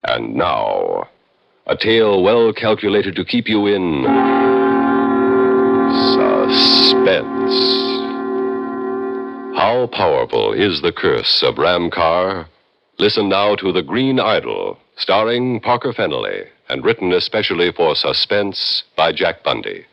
And now, a tale well calculated to keep you in suspense. How powerful is the curse of Ram Carr? Listen now to The Green Idol, starring Parker Fennelly, and written especially for Suspense by Jack Bundy.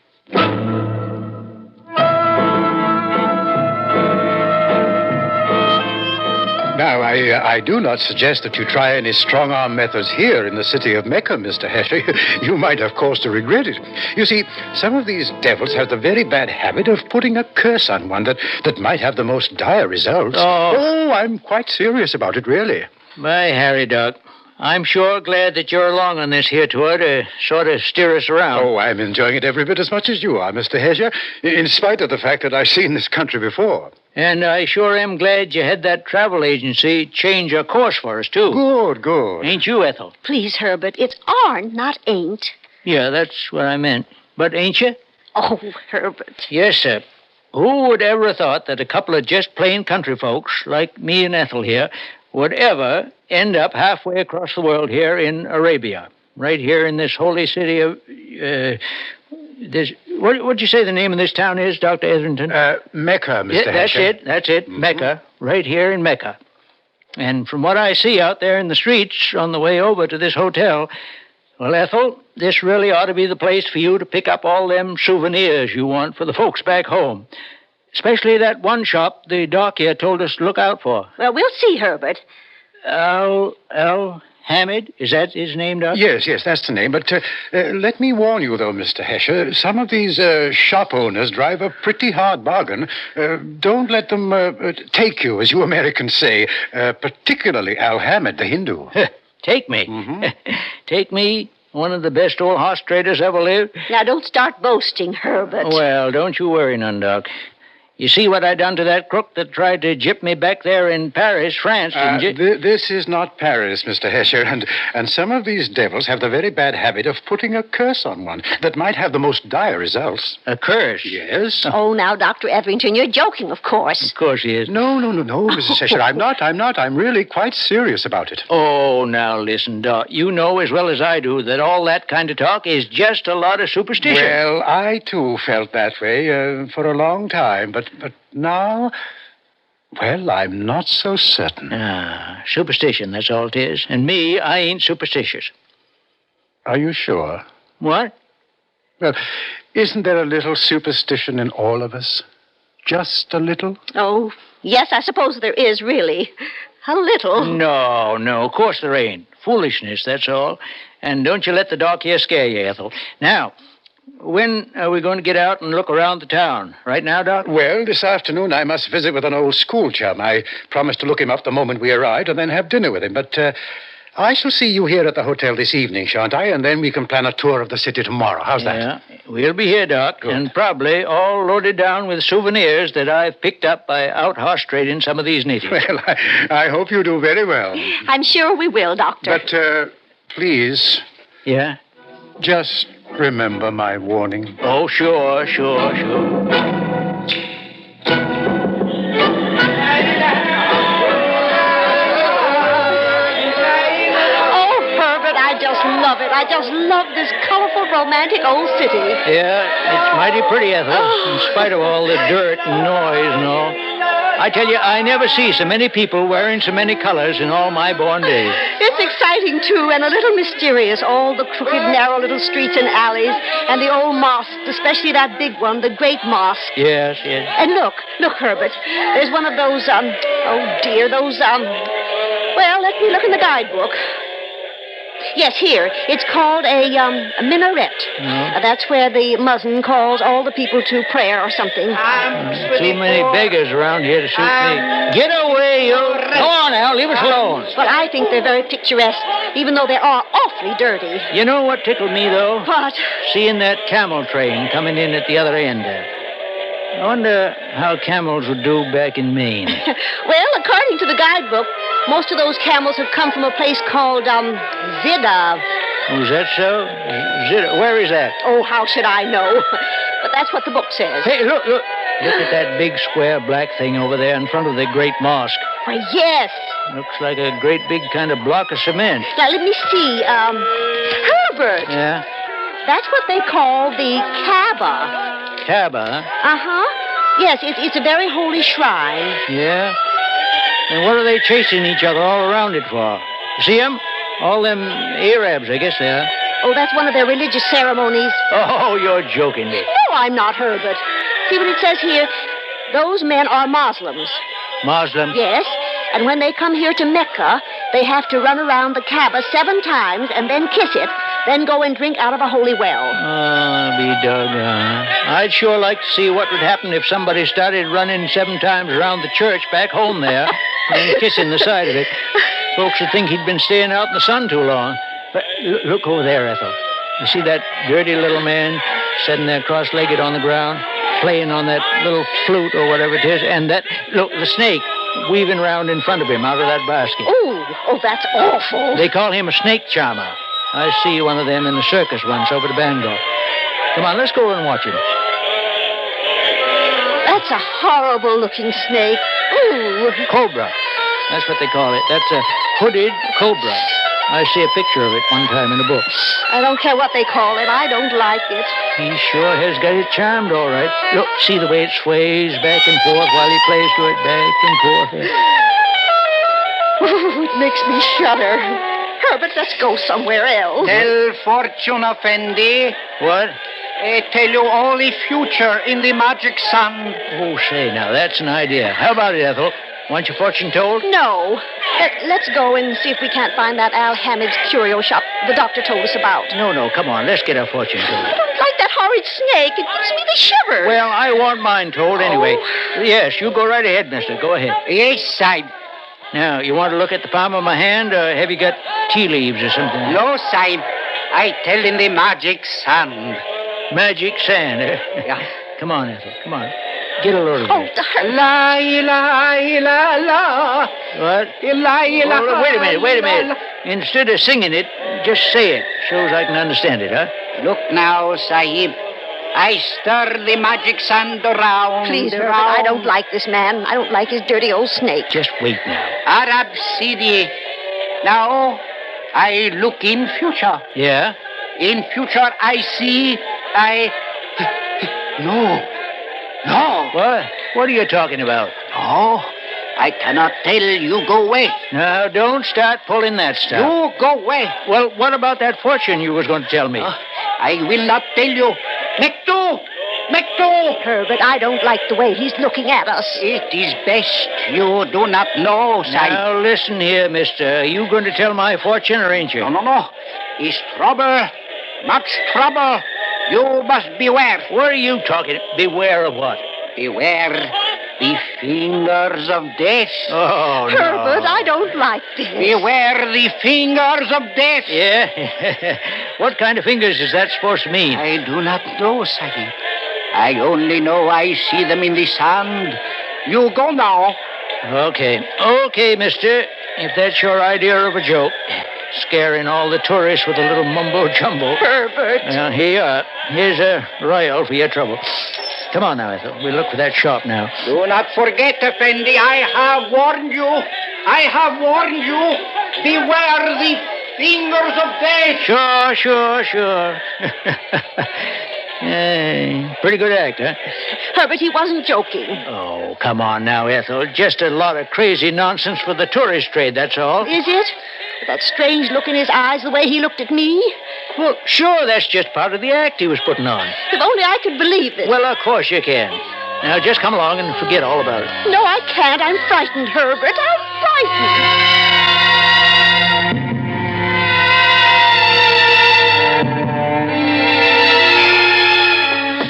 Now, I do not suggest that you try any strong-arm methods here in the city of Mecca, Mr. Hesher. You might have cause to regret it. You see, some of these devils have the very bad habit of putting a curse on one that might have the most dire results. Oh, I'm quite serious about it, really. Bye, Harry, Doc. I'm sure glad that you're along on this here tour to sort of steer us around. Oh, I'm enjoying it every bit as much as you are, Mr. Hesher, in spite of the fact that I've seen this country before. And I sure am glad you had that travel agency change our course for us, too. Good. Ain't you, Ethel? Please, Herbert, it's aren't, not ain't. Yeah, that's what I meant. But ain't you? Oh, Herbert. Yes, sir. Who would ever have thought that a couple of just plain country folks, like me and Ethel here, would ever end up halfway across the world here in Arabia, right here in this holy city of, this, what'd you say the name of this town is, Dr. Etherington? Mecca, Mr. Hesher. That's it, Mm-hmm. Mecca, right here in Mecca. And from what I see out there in the streets on the way over to this hotel, well, Ethel, this really ought to be the place for you to pick up all them souvenirs you want for the folks back home. Especially that one shop the doc here told us to look out for. Well, we'll see, Herbert. Hamid? Is that his name, Doc? Yes, that's the name. But let me warn you, though, Mr. Hesher, some of these shop owners drive a pretty hard bargain. Don't let them take you, as you Americans say, particularly Al Hamid, the Hindu. Take me? Mm-hmm. Take me? One of the best old horse traders ever lived? Now, don't start boasting, Herbert. Well, don't you worry none, Doc. You see what I done to that crook that tried to gyp me back there in Paris, France, didn't you? This is not Paris, Mr. Hesher, and some of these devils have the very bad habit of putting a curse on one that might have the most dire results. A curse? Yes. Oh, now, Dr. Etherington, you're joking, of course. Of course he is. No, Mrs. Hesher, I'm not. I'm really quite serious about it. Oh, now listen, Doc. You know as well as I do that all that kind of talk is just a lot of superstition. Well, I, too, felt that way for a long time, but now, well, I'm not so certain. Superstition, that's all it is. And me, I ain't superstitious. Are you sure? What? Well, isn't there a little superstition in all of us? Just a little? Oh, yes, I suppose there is, really. A little. No, of course there ain't. Foolishness, that's all. And don't you let the doc here scare you, Ethel. Now, when are we going to get out and look around the town? Right now, Doc? Well, this afternoon I must visit with an old school chum. I promised to look him up the moment we arrived and then have dinner with him. But I shall see you here at the hotel this evening, shan't I? And then we can plan a tour of the city tomorrow. How's that? Yeah, we'll be here, Doc. Good. And probably all loaded down with souvenirs that I've picked up by out horse trading some of these natives. Well, I hope you do very well. I'm sure we will, Doctor. But, please, Yeah? just remember my warning. Oh, sure. I just love this colorful, romantic old city. Yeah, it's mighty pretty, Ethel, in spite of all the dirt and noise and all. I tell you, I never see so many people wearing so many colors in all my born days. It's exciting, too, and a little mysterious. All the crooked, narrow little streets and alleys, and the old mosques, especially that big one, the Great Mosque. Yes. And look, Herbert, there's one of those, well, let me look in the guidebook. Yes, here. It's called a minaret. That's where the muezzin calls all the people to prayer or something. Too many beggars around here to suit me. Get away, you. Go on, Al. Leave us alone. Well, I think they're very picturesque, even though they are awfully dirty. You know what tickled me, though? What? Seeing that camel train coming in at the other end there. I wonder how camels would do back in Maine. Well, according to the guidebook, most of those camels have come from a place called, Zidav. Oh, is that so? Where is that? Oh, how should I know? But that's what the book says. Hey, look. Look at that big square black thing over there in front of the Great Mosque. Why, yes. Looks like a great big kind of block of cement. Now, let me see. Herbert. Yeah? That's what they call the Kaaba. Kaaba, huh? Uh-huh. Yes, it's a very holy shrine. Yeah? And what are they chasing each other all around it for? You see them? All them Arabs, I guess they are. Oh, that's one of their religious ceremonies. Oh, you're joking me. No, I'm not, Herbert. See what it says here? Those men are Muslims. Muslim? Yes, and when they come here to Mecca, they have to run around the Kaaba 7 times and then kiss it, then go and drink out of a holy well. Oh, be doggone. I'd sure like to see what would happen if somebody started running 7 times around the church back home there and kissing the side of it. Folks would think he'd been staying out in the sun too long. But look over there, Ethel. You see that dirty little man sitting there cross-legged on the ground, playing on that little flute or whatever it is, and that, look, the snake weaving around in front of him out of that basket. Oh, that's awful. They call him a snake charmer. I see one of them in the circus once over to Bangor. Come on, let's go and watch him. That's a horrible-looking snake. Ooh. Cobra. That's what they call it. That's a hooded cobra. I see a picture of it one time in a book. I don't care what they call it. I don't like it. He sure has got it charmed, all right. Look, see the way it sways back and forth while he plays to it, back and forth. Ooh, it makes me shudder. Herbert, let's go somewhere else. Tell fortune, Effendi. What? Tell you all the future in the magic sand. Oh, say, now, that's an idea. How about it, Ethel? Want your fortune told? No. Let's go and see if we can't find that Al Hamid's curio shop the doctor told us about. No, come on. Let's get our fortune told. I don't like that horrid snake. It gives me the shivers. Well, I want mine told anyway. Yes, you go right ahead, mister. Go ahead. Yes, sahib. Now, you want to look at the palm of my hand, or have you got tea leaves or something? No, sahib. I tell in the magic sand. Magic sand, eh? Yeah. Come on, Ethel. Come on. Get a load of it. La, la, la. What? La, la, Oh, wait a minute. Instead of singing it, just say it, so as I can understand it, huh? Look now, sahib. I stir the magic sand around. Please, Herbert, around. I don't like this man. I don't like his dirty old snake. Just wait now. Arab Sidi. Now, I look in future. Yeah? In future, I see, No. What? What are you talking about? No, I cannot tell you. Go away. Now, don't start pulling that stuff. You go away. Well, what about that fortune you was going to tell me? I will not tell you. Mekto! Herbert, I don't like the way he's looking at us. It is best you do not know, Sahib. Now, listen here, mister. Are you going to tell my fortune, or ain't you? No. It's trouble. Much trouble. You must beware. What are you talking? Beware of what? Beware the fingers of death. Oh, no. Herbert, I don't like this. Beware the fingers of death. Yeah? What kind of fingers is that supposed to mean? I do not know, Sahib. I only know I see them in the sand. You go now. Okay, mister. If that's your idea of a joke. Scaring all the tourists with a little mumbo-jumbo. Herbert. Now, here you are. Here's a royal for your trouble. Come on now, Ethel. We'll look for that shop now. Do not forget, Effendi, I have warned you. Beware the fingers of death. Sure. Hey, pretty good act, huh? Herbert, he wasn't joking. Oh, come on now, Ethel. Just a lot of crazy nonsense for the tourist trade, that's all. Is it? With that strange look in his eyes, the way he looked at me? Well, sure, that's just part of the act he was putting on. If only I could believe it. Well, of course you can. Now, just come along and forget all about it. No, I can't. I'm frightened, Herbert. I'm frightened.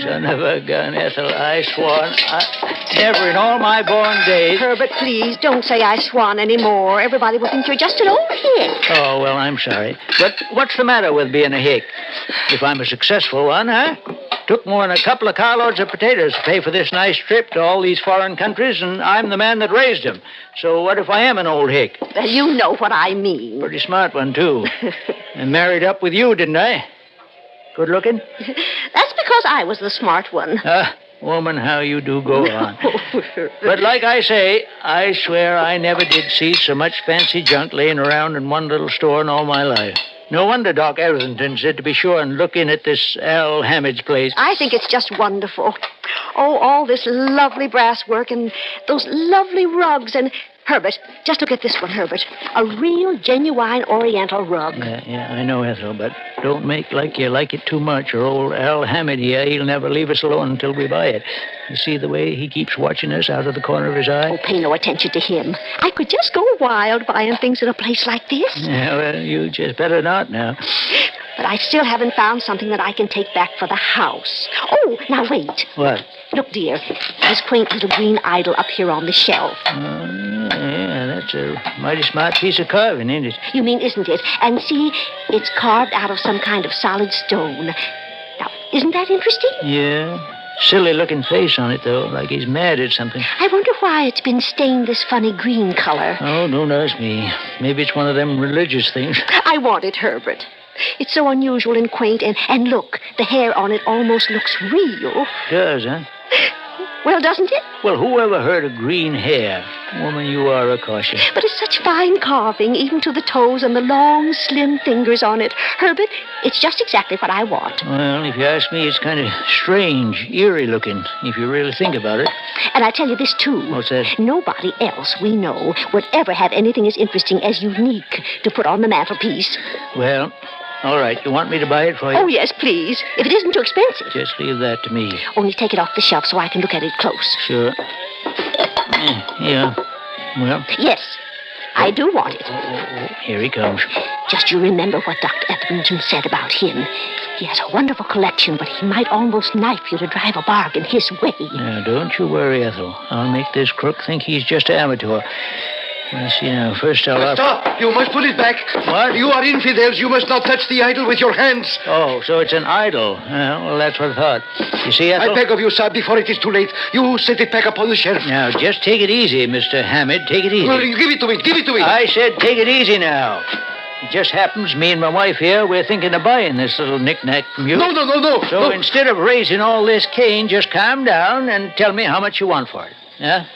Son of a gun, Ethel. I swan. Never in all my born days. Herbert, please, don't say I swan anymore. Everybody will think you're just an old hick. Oh, well, I'm sorry. But what's the matter with being a hick? If I'm a successful one, huh? Took more than a couple of carloads of potatoes to pay for this nice trip to all these foreign countries, and I'm the man that raised them. So what if I am an old hick? Well, you know what I mean. Pretty smart one, too. And married up with you, didn't I? Good looking? That's because I was the smart one. Woman, how you do go on. But like I say, I swear I never did see so much fancy junk laying around in one little store in all my life. No wonder Doc Etherington said to be sure and look in at this Al Hamid's place. I think it's just wonderful. Oh, all this lovely brass work and those lovely rugs and... Herbert, just look at this one, Herbert. A real, genuine Oriental rug. Yeah, I know, Ethel, but don't make like you like it too much, or old Al Hamid here, he'll never leave us alone until we buy it. You see the way he keeps watching us out of the corner of his eye? Oh, pay no attention to him. I could just go wild buying things in a place like this. Yeah, well, you just better not now. But I still haven't found something that I can take back for the house. Oh, now wait. What? Look, dear, this quaint little green idol up here on the shelf. Yeah, that's a mighty smart piece of carving, ain't it? You mean, isn't it? And see, it's carved out of some kind of solid stone. Now, isn't that interesting? Yeah. Silly-looking face on it, though, like he's mad at something. I wonder why it's been stained this funny green color. Oh, don't ask me. Maybe it's one of them religious things. I want it, Herbert. It's so unusual and quaint, and look, the hair on it almost looks real. Does, huh? Well, doesn't it? Well, who ever heard of green hair? Woman, you are a caution. But it's such fine carving, even to the toes and the long, slim fingers on it. Herbert, it's just exactly what I want. Well, if you ask me, it's kind of strange, eerie looking, if you really think about it. And I tell you this, too. What's that? Nobody else we know would ever have anything as interesting as unique to put on the mantelpiece. Well, all right. You want me to buy it for you? Oh, yes, please. If it isn't too expensive. Just leave that to me. Only take it off the shelf so I can look at it close. Sure. Yeah. Well? Yes, I do want it. Here he comes. Just you remember what Dr. Etherington said about him. He has a wonderful collection, but he might almost knife you to drive a bargain his way. Now, don't you worry, Ethel. I'll make this crook think he's just an amateur. Let's see now. First I'll... Stop! You must put it back. What? You are infidels. You must not touch the idol with your hands. Oh, so it's an idol. Well, that's what I thought. You see, Ethel? I beg of you, sir, before it is too late, you set it back upon the shelf. Now, just take it easy, Mr. Hamid. Take it easy. Well, give it to me. Give it to me. I said take it easy now. It just happens me and my wife here, we're thinking of buying this little knick-knack from you. No. So instead of raising all this cane, just calm down and tell me how much you want for it. Yeah?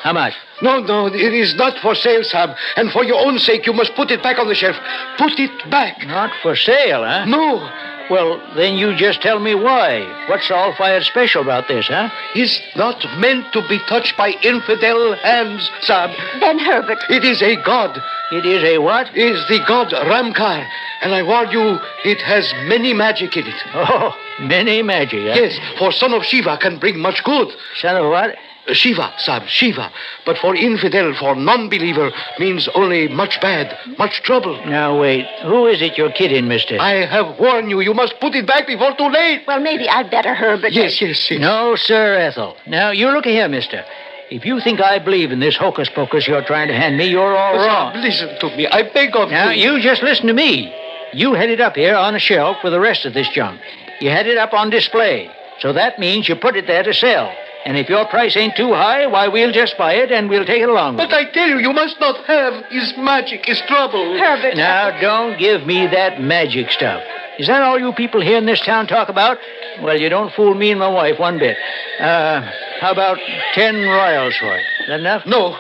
How much? No, it is not for sale, Sab. And for your own sake, you must put it back on the shelf. Put it back. Not for sale, huh? No. Well, then you just tell me why. What's all fired special about this, huh? Is not meant to be touched by infidel hands, Sab. Then, Herbert. It is a god. It is a what? Is the god Ramkar. And I warn you, it has many magic in it. Oh, many magic, huh? Yes, for son of Shiva can bring much good. Son of what? Shiva, Sab, Shiva. But for infidel, for non-believer, means only much bad, much trouble. Now, wait. Who is it you're kidding, mister? I have warned you. You must put it back before too late. Well, maybe I'd better, Herbert. Yes. No, sir, Ethel. Now, you look here, mister. If you think I believe in this hocus-pocus you're trying to hand me, you're all wrong. Sab, listen to me. I beg of you. Now, you just listen to me. You had it up here on a shelf with the rest of this junk. You had it up on display. So that means you put it there to sell. And if your price ain't too high, why, we'll just buy it and we'll take it along with But I tell you must not have his magic, his trouble. Herbert. Now, don't give me that magic stuff. Is that all you people here in this town talk about? Well, you don't fool me and my wife one bit. How about 10 royals for it? Is that enough? No.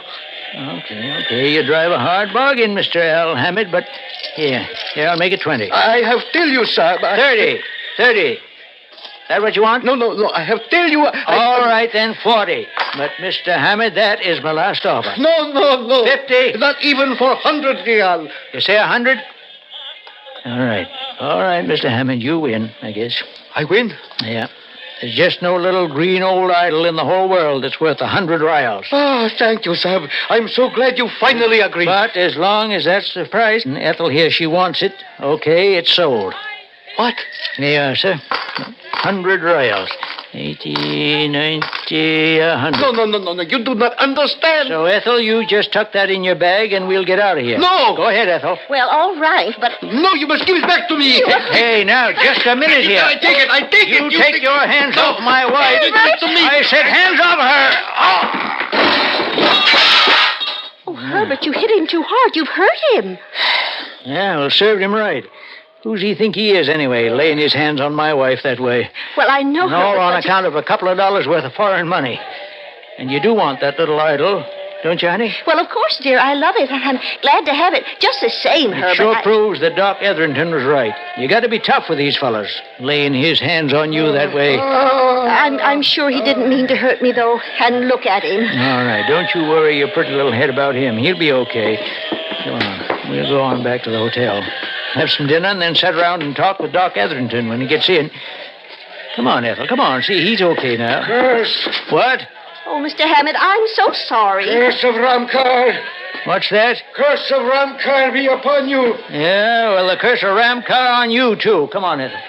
Okay. You drive a hard bargain, Mr. Al Hamid, but here, I'll make it 20. I have tell you, Sab. 30. That what you want? No. I have tell you. All right, then, 40. But, Mr. Hamid, that is my last offer. No. 50. Not even for 100 real. You say 100? All right, Mr. Hamid, you win, I guess. I win? Yeah. There's just no little green old idol in the whole world that's worth 100 rials. Oh, thank you, Sab. I'm so glad you finally agreed. But as long as that's the price, and Ethel here, she wants it, okay, it's sold. What? Here you are, sir. 100 royals. 80, 90, 100. No. You do not understand. So, Ethel, you just tuck that in your bag and we'll get out of here. No. Go ahead, Ethel. Well, all right, but... No, you must give it back to me. Hey, now, just a minute here. I take it. You take your hands off my wife. Give it to me. I said hands off her. Oh, Herbert, you hit him too hard. You've hurt him. Yeah, well, served him right. Who's he think he is, anyway, laying his hands on my wife that way? Well, I know. And all on account of a couple of dollars worth of foreign money. And you do want that little idol, don't you, honey? Well, of course, dear. I love it. I'm glad to have it. Just the same, Herbert. It sure proves that Doc Etherington was right. You got to be tough with these fellas, laying his hands on you that way. I'm sure he didn't mean to hurt me, though. And look at him. All right, don't you worry your pretty little head about him. He'll be okay. Come on, we'll go on back to the hotel. Have some dinner and then sit around and talk with Doc Etherington when he gets in. Come on, Ethel, come on. See, he's okay now. Curse! What? Oh, Mr. Hammond, I'm so sorry. Curse of Ramkar! What's that? Curse of Ramkar be upon you! Yeah, well, the curse of Ramkar on you, too. Come on, Ethel.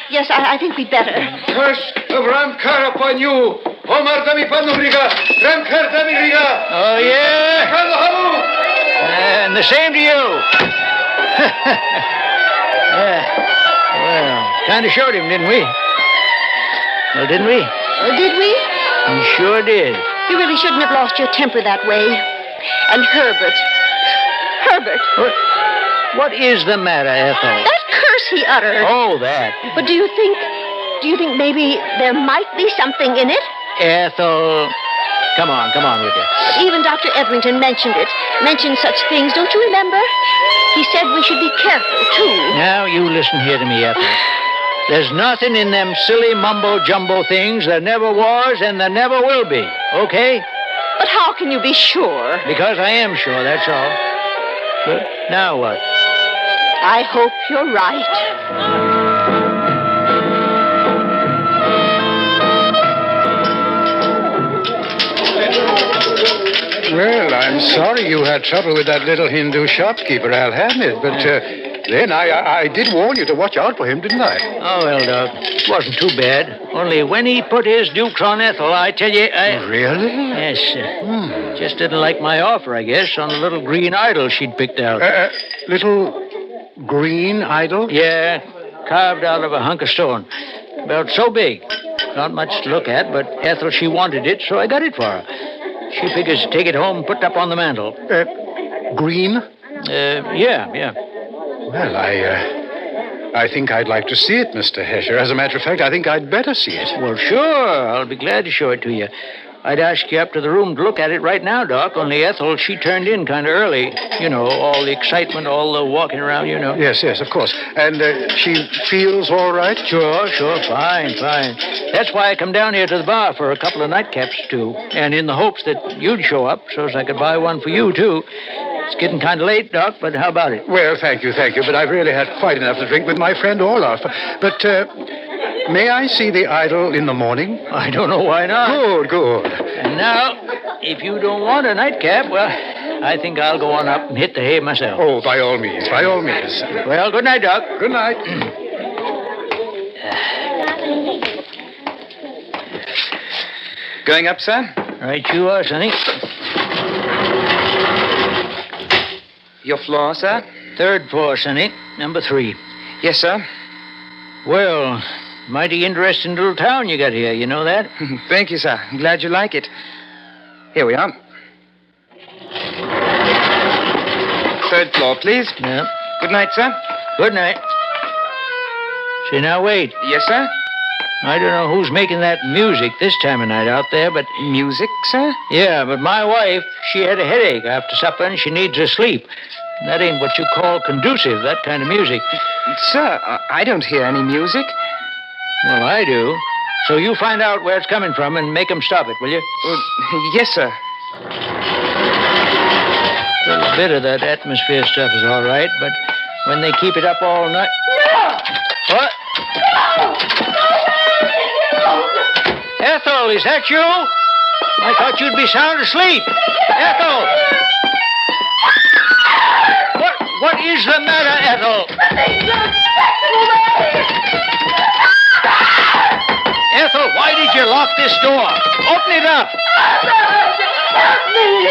Yes, I think we'd better. Curse of Ramkar upon you! Omar Dami Panuriga! Ramkar Damiriga! Oh, yeah? And the same to you. Yeah. Well, kind of showed him, didn't we? Well, didn't we? Did we? We sure did. You really shouldn't have lost your temper that way. And Herbert. What is the matter, Ethel? That curse he uttered. Oh, that. But do you think maybe there might be something in it? Ethel, come on with you. Even Dr. Etherington mentioned it. Mentioned such things, don't you remember? He said we should be careful, too. Now, you listen here to me, Ethel. There's nothing in them silly mumbo-jumbo things. There never was and there never will be, okay? But how can you be sure? Because I am sure, that's all. But now what? I hope you're right. Well, I'm sorry you had trouble with that little Hindu shopkeeper, I'll admit, but then I did warn you to watch out for him, didn't I? Oh, well, Doc, it wasn't too bad. Only when he put his dukes on Ethel, I tell you, Really? Yes, just didn't like my offer, I guess, on the little green idol she'd picked out. Little green idol? Yeah, carved out of a hunk of stone. About so big. Not much to look at, but Ethel, she wanted it, so I got it for her. She figures to take it home and put it up on the mantel. Green? Yeah. Well, I think I'd like to see it, Mr. Hesher. As a matter of fact, I think I'd better see it. Well, sure. I'll be glad to show it to you. I'd ask you up to the room to look at it right now, Doc, only Ethel, she turned in kind of early. You know, all the excitement, all the walking around, you know. Yes, of course. And she feels all right? Sure. Fine. That's why I come down here to the bar for a couple of nightcaps, too. And in the hopes that you'd show up so as I could buy one for you, too. It's getting kind of late, Doc, but how about it? Well, thank you. But I've really had quite enough to drink with my friend Olaf. But may I see the idol in the morning? I don't know why not. Good. And now, if you don't want a nightcap, well, I think I'll go on up and hit the hay myself. Oh, by all means. Well, good night, Doc. Good night. Going up, sir? Right you are, Sonny. Your floor, sir? Third floor, Sonny. Number 3. Yes, sir. Well, mighty interesting little town you got here. You know that? Thank you, sir. I'm glad you like it. Here we are. Third floor, please. Yeah. Good night, sir. Good night. See, now wait. Yes, sir? I don't know who's making that music this time of night out there, but... Music, sir? Yeah, but my wife, she had a headache after supper and she needs her sleep. That ain't what you call conducive, that kind of music. Sir, I don't hear any music. Well, I do. So you find out where it's coming from and make them stop it, will you? Yes, sir. A little bit of that atmosphere stuff is all right, but when they keep it up all night... No! What? No! Ethel, is that you? I thought you'd be sound asleep. Ethel! What is the matter, Ethel? Ethel, why did you lock this door? Open it up. Help me!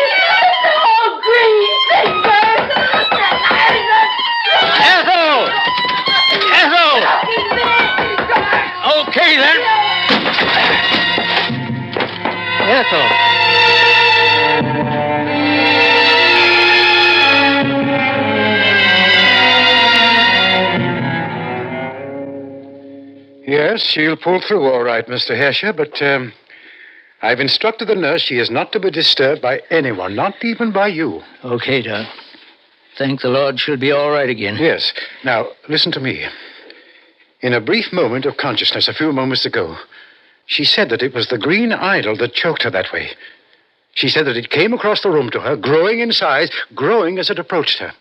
Oh, green fingers! Ethel! Okay, then. Ethel. Yes, she'll pull through all right, Mr. Hesher, but I've instructed the nurse she is not to be disturbed by anyone, not even by you. Okay, Doc. Thank the Lord she'll be all right again. Yes. Now, listen to me. In a brief moment of consciousness a few moments ago, she said that it was the green idol that choked her that way. She said that it came across the room to her, growing in size, growing as it approached her.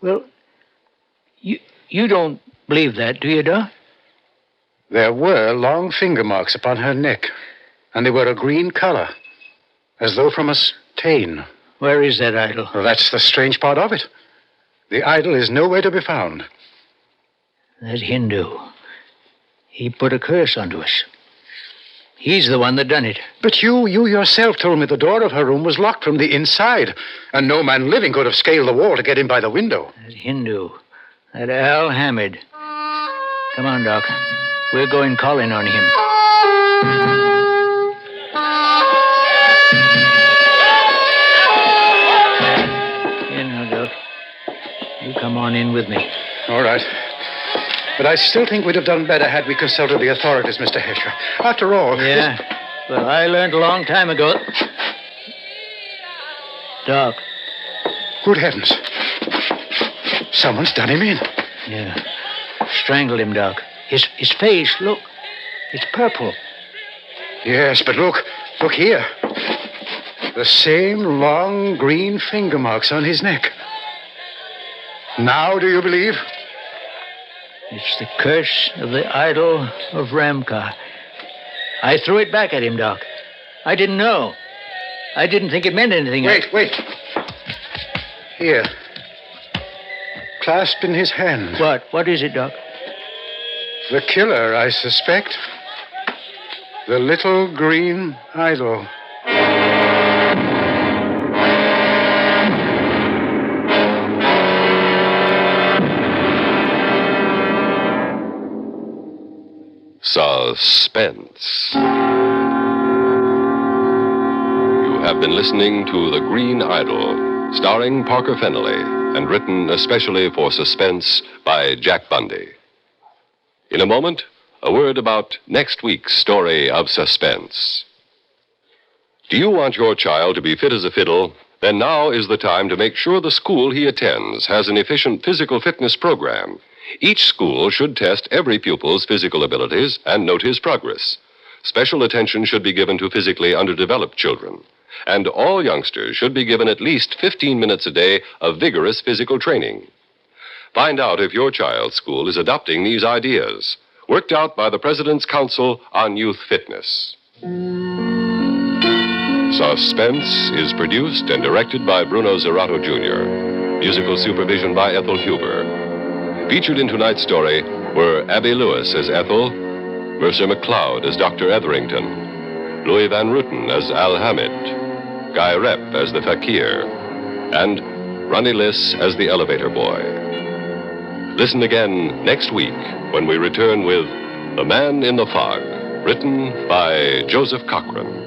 Well, you don't believe that, do you, Doc? There were long finger marks upon her neck, and they were a green color, as though from a stain. Where is that idol? Well, that's the strange part of it. The idol is nowhere to be found. That Hindu. He put a curse onto us. He's the one that done it. But you yourself told me the door of her room was locked from the inside, and no man living could have scaled the wall to get in by the window. That Hindu. That Al Hamid. Come on, Doc. We're going calling on him. Here now, Doc. You come on in with me. All right. But I still think we'd have done better had we consulted the authorities, Mr. Hesher. After all... Yeah. Well, I learned a long time ago. Doc. Good heavens. Someone's done him in. Yeah. Strangled him, Doc. His face, look. It's purple. Yes, but look here. The same long green finger marks on his neck. Now do you believe? It's the curse of the idol of Ramkar. I threw it back at him, Doc. I didn't know. I didn't think it meant anything. Wait. Here. Clasped in his hand. What? What is it, Doc? The killer, I suspect. The little green idol. Suspense. You have been listening to The Green Idol, starring Parker Fennelly, and written especially for Suspense by Jack Bundy. In a moment, a word about next week's story of Suspense. Do you want your child to be fit as a fiddle? Then now is the time to make sure the school he attends has an efficient physical fitness program. Each school should test every pupil's physical abilities and note his progress. Special attention should be given to physically underdeveloped children. And all youngsters should be given at least 15 minutes a day of vigorous physical training. Find out if your child's school is adopting these ideas, worked out by the President's Council on Youth Fitness. Suspense is produced and directed by Bruno Zerato Jr. Musical supervision by Ethel Huber. Featured in tonight's story were Abby Lewis as Ethel, Mercer McLeod as Dr. Etherington, Louis Van Ruten as Al Hamid, Guy Rep as the Fakir, and Ronnie Liss as the elevator boy. Listen again next week when we return with The Man in the Fog, written by Joseph Cochran.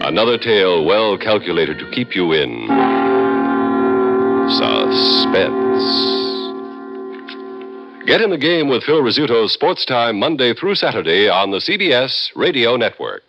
Another tale well calculated to keep you in suspense. Get in the game with Phil Rizzuto's Sports Time Monday through Saturday on the CBS Radio Network.